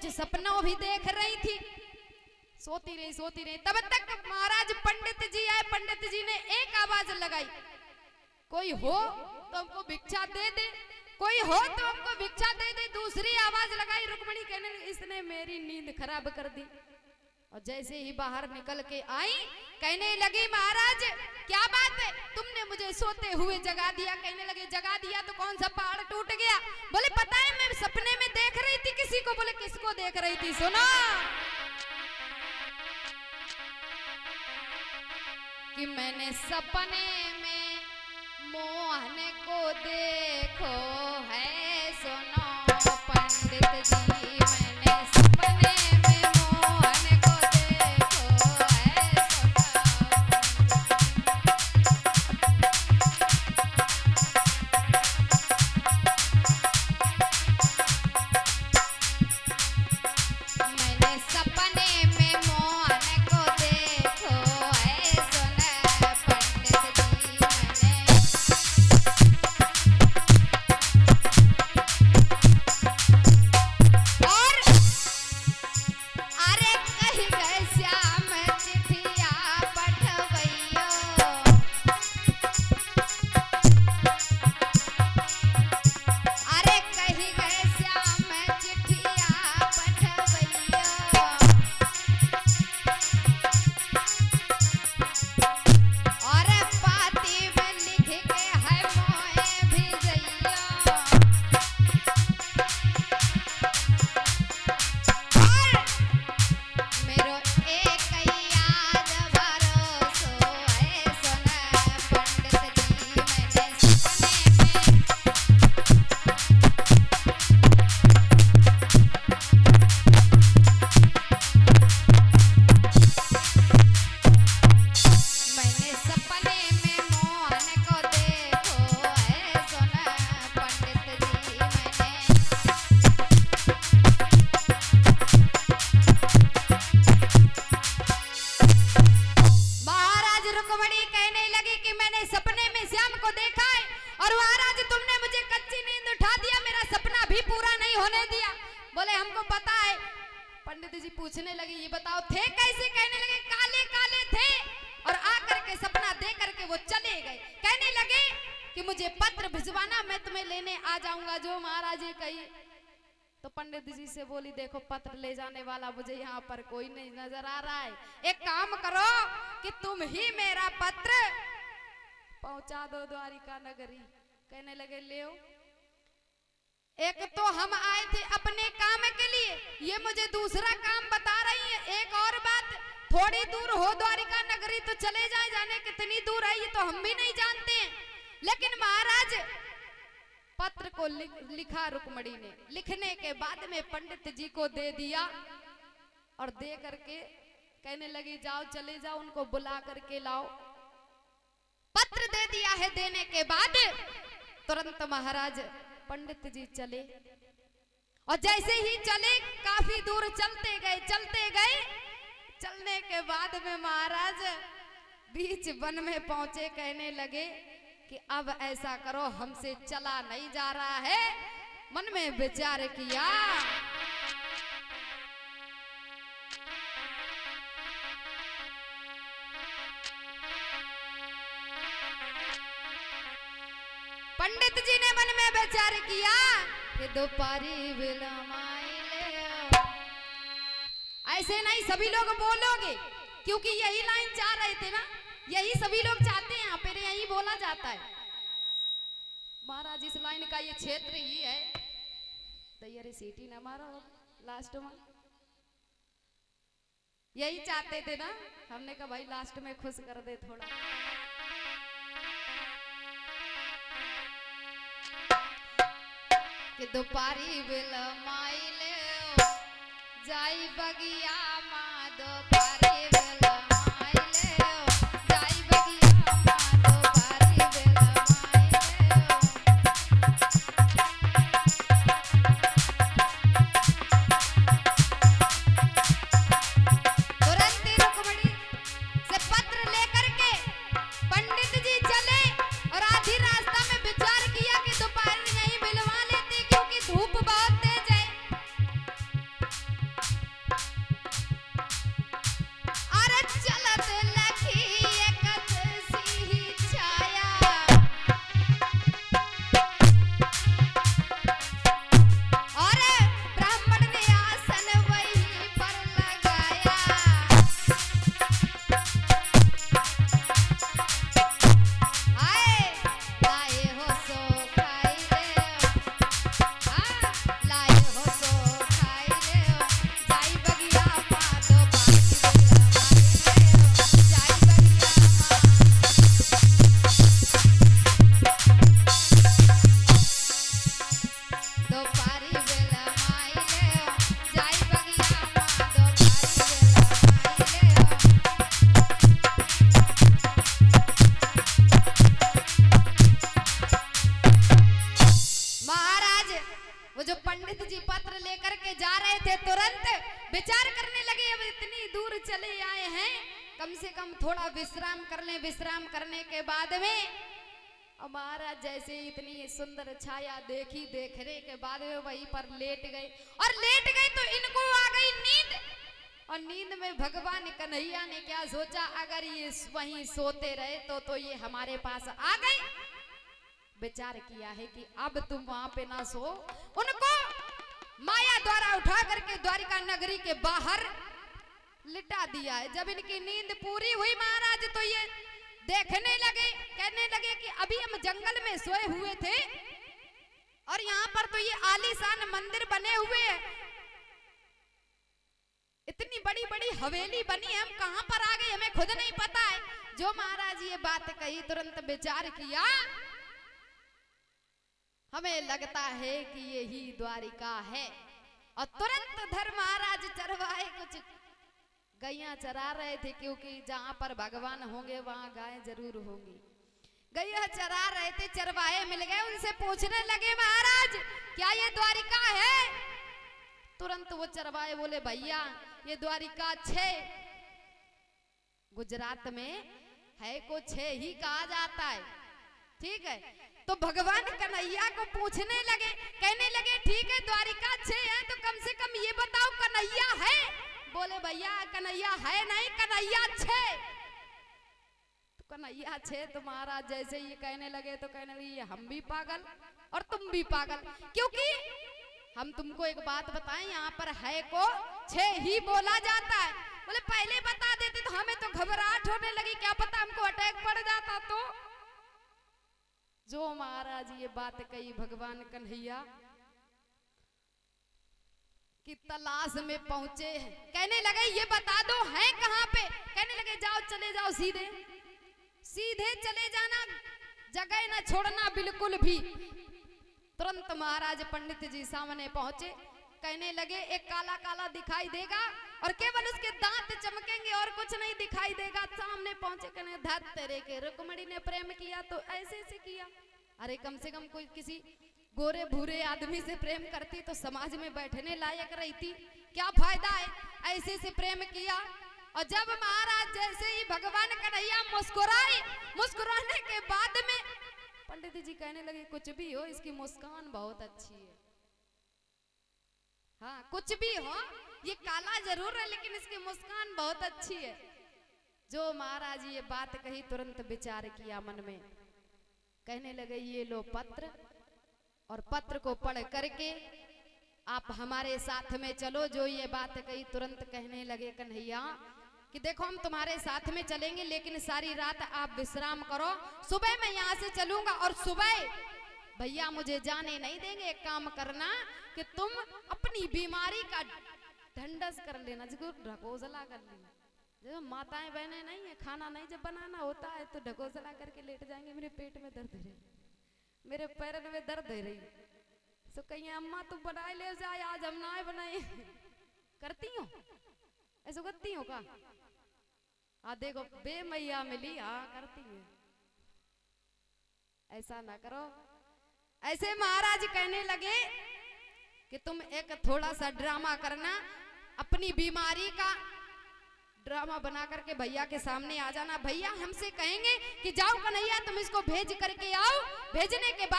कुछ सपनों भी देख रही थी। सोती रही तब तक महाराज पंडित जी आए। पंडित जी ने एक आवाज लगाई, कोई हो तो हमको भिक्षा दे दे, कोई हो तो हमको भिक्षा दे दे। दूसरी आवाज लगाई, रुक्मिणी कहने इसने मेरी नींद खराब कर दी। और जैसे ही बाहर निकल के आई कहने लगी महाराज क्या बात है, तुमने मुझे सोते हुए जगा दिया। कहने लगे जगा दिया तो कौन सा पहाड़ टूट गया? बोले पता है मैं सपने में देख रही थी किसी को। बोले किसको देख रही थी? सुनो कि मैंने सपने में मोहन को देखो है। सुनो पंडित जी मैंने सपने में मोहन को देखो है। मैंने सपने में मोहन को देखो है। सुना पंडित जी मैंने। और अरे कहीं गए श्याम चिट्ठिया पठवैयो। अरे कहीं गए श्याम चिट्ठिया पठवैयो। और पाती में लिख के है मोए भेजैयो। और मेरो एक याद भरोसो है। सुना पंडित जी मैंने सपने में। मैंने सपने में मोहन को देखो है। सुना पंडित जी मैंने। महाराज रुक्मिणी कहने लगी कि मैंने सपने में श्याम को देखा है और महाराज तुमने मुझे कच्ची नींद उठा दिया, मेरा सपना भी पूरा नहीं होने दिया। बोले हमको पता है। पंडित जी पूछने लगे ये बताओ थे कैसे? कहने लगे काले काले थे और आकर के सपना दे करके वो चले गए। कहने लगे कि मुझे पत्र भिजवाना, मैं तुम्हें लेने आ जाऊंगा जो महाराज जी कही। तो पंडित जी से बोली देखो पत्र ले जाने वाला मुझे यहाँ पर कोई नहीं नजर आ रहा है। एक काम करो कि तुम ही मेरा पत्र पहुंचा दो द्वारिका नगरी। कहने लगे ले आओ। एक तो हम आए थे अपने काम के लिए, ये मुझे दूसरा काम बता रही है। एक और बात, थोड़ी दूर हो द्वारिका नगरी तो चले जाए, जाने कितनी दूर है ये तो हम भी नहीं जानते हैं। लेकिन महाराज पत्र को लिखा रुक्मिणी ने। लिखने के बाद में पंडित जी को दे दिया और दे करके कहने लगी जाओ चले जाओ उनको बुला करके लाओ। पत्र दे दिया है। देने के बाद तुरंत महाराज पंडित जी चले और जैसे ही चले काफी दूर चलते गए। चलने के बाद में महाराज बीच वन में पहुंचे। कहने लगे कि अब ऐसा करो हमसे चला नहीं जा रहा है। मन में विचार किया पंडित जी ने मन में विचार किया कि दोपहरी बिलमाई ले। ऐसे नहीं सभी लोग बोलोगे क्योंकि यही लाइन चाह रहे थे ना, यही सभी लोग चाहते हैं। यहाँ पे यही बोला जाता है। महाराज इस लाइन का ये क्षेत्र ही है। तैयारी सीटी ना मारो लास्ट में, यही चाहते थे ना। हमने कहा भाई लास्ट में खुश कर दे थोड़ा। कि दोपहरी बिलमाई ले जाई बगिया माँ दोपहरी बिलमाई ले जाई बगिया माँ दोपहरी बिलमाई ले। तुरंत ही रुक्मिणी से पत्र लेकर के पंडित जी चले और आधी रास्ता में विचार किया कि दोपहर यहीं बिलवा लेते क्योंकि धूप बहुत तेज है। तुरंत विचार करने लगे, अब इतनी दूर चले आए हैं, कम से कम थोड़ा विश्राम कर लें। विश्राम करने के बाद में अब महाराज जैसे इतनी सुंदर छाया देखी, देखने के बाद में वहीं पर लेट गए। और लेट गए तो इनको आ गई नींद। और नींद में भगवान कन्हैया ने क्या सोचा, अगर ये वहीं सोते रहे तो ये हमारे पास आ गए। विचार किया है कि अब तुम वहां पे ना सो। उनको माया द्वारा उठा करके द्वारिका नगरी के बाहर लिटा दिया है। जब इनकी नींद पूरी हुई महाराज तो ये देखने लगे, कहने लगे कि अभी हम जंगल में सोए हुए थे और यहाँ पर तो ये आलीशान मंदिर बने हुए हैं, इतनी बड़ी बड़ी हवेली बनी है, हम कहां पर आ गए हमें खुद नहीं पता है। जो महाराज ये बात कही तुरंत विचार किया, हमें लगता है कि यही द्वारिका है। और तुरंत धर महाराज चरवाहे कुछ गैया चरा रहे थे, क्योंकि जहां पर भगवान होंगे वहां गाय जरूर होंगी। गैया चरा रहे थे, चरवाहे मिल गए, उनसे पूछने लगे महाराज क्या ये द्वारिका है? तुरंत वो चरवाहे बोले भैया ये द्वारिका 6 गुजरात में है को 6 ही कहा जाता है, ठीक है। तो भगवान कन्हैया को पूछने लगे, कहने लगे ठीक है द्वारिका 6 है तो कम से कम ये बताओ कन्हैया है? बोले भैया कन्हैया है नहीं, कन्हैया 6। तो कन्हैया 6 तो महाराज जैसे ये कहने लगे तो कहने लगे ये हम भी पागल और तुम भी पागल, क्योंकि हम तुमको एक बात बताएं, यहाँ पर है को 6 ही बोला जाता है। बोले पहले बता देते तो हमें तो घबराहट होने लगी, क्या पता हमको अटैक पड़ जाता। तो जो महाराज ये बात कही भगवान कन्हैया की तलाश में पहुंचे, कहने लगे ये बता दो है कहाँ पे? कहने लगे जाओ चले जाओ, सीधे सीधे चले जाना, जगह न छोड़ना बिल्कुल भी। तुरंत महाराज पंडित जी सामने पहुंचे, कहने लगे एक काला काला दिखाई देगा और केवल उसके दांत चमकेंगे और कुछ नहीं दिखाई देगा। सामने पहुंचे, कहने धत तेरे के रुक्मणी ने प्रेम किया तो ऐसे ऐसे किया। अरे कम से कम कोई किसी गोरे भूरे आदमी से प्रेम करती तो समाज में बैठने लायक रहती, क्या फायदा है, ऐसे से प्रेम किया। और जब महाराज जैसे ही भगवान कन्हैया मुस्कुराए, मुस्कुराने के बाद में पंडित जी कहने लगे कुछ भी हो इसकी मुस्कान बहुत अच्छी है। हाँ कुछ भी हो ये काला जरूर है लेकिन इसकी मुस्कान बहुत अच्छी है। जो महाराज ये बात कही तुरंत विचार किया मन में, कहने लगे ये लो पत्र, और पत्र को पढ़ करके आप हमारे साथ में चलो। जो ये बात कही तुरंत कहने लगे कन्हैया कि देखो हम तुम्हारे साथ में चलेंगे लेकिन सारी रात आप विश्राम करो, सुबह मैं यहाँ से चलूंगा और सुबह भैया मुझे जाने नहीं देंगे। एक काम करना कि तुम अपनी बीमारी का ढंढस कर लेना, जिसको ढकोसला कर लेना। जब माताएं बहनें नहीं है, खाना नहीं जब बनाना होता है तो ढकोसला करके लेट जाएंगे, मेरे पेट में दर्द है, मेरे पैर में दर्द है रही, तो कहीं अम्मा तुम बनाए ले जाए, आज हम ना बनाए। करती हो ऐसा, करती हो का? देखो बे मैया मिली, हाँ करती है, ऐसा ना करो। ऐसे महाराज कहने लगे कि तुम एक थोड़ा सा ड्रामा करना, अपनी बीमारी का ड्रामा बना करके भैया के सामने आ जाना। भैया हमसे कहेंगे कि जाओ कन्हैया तुम इसको भेज करके आओ, भेजने के बाद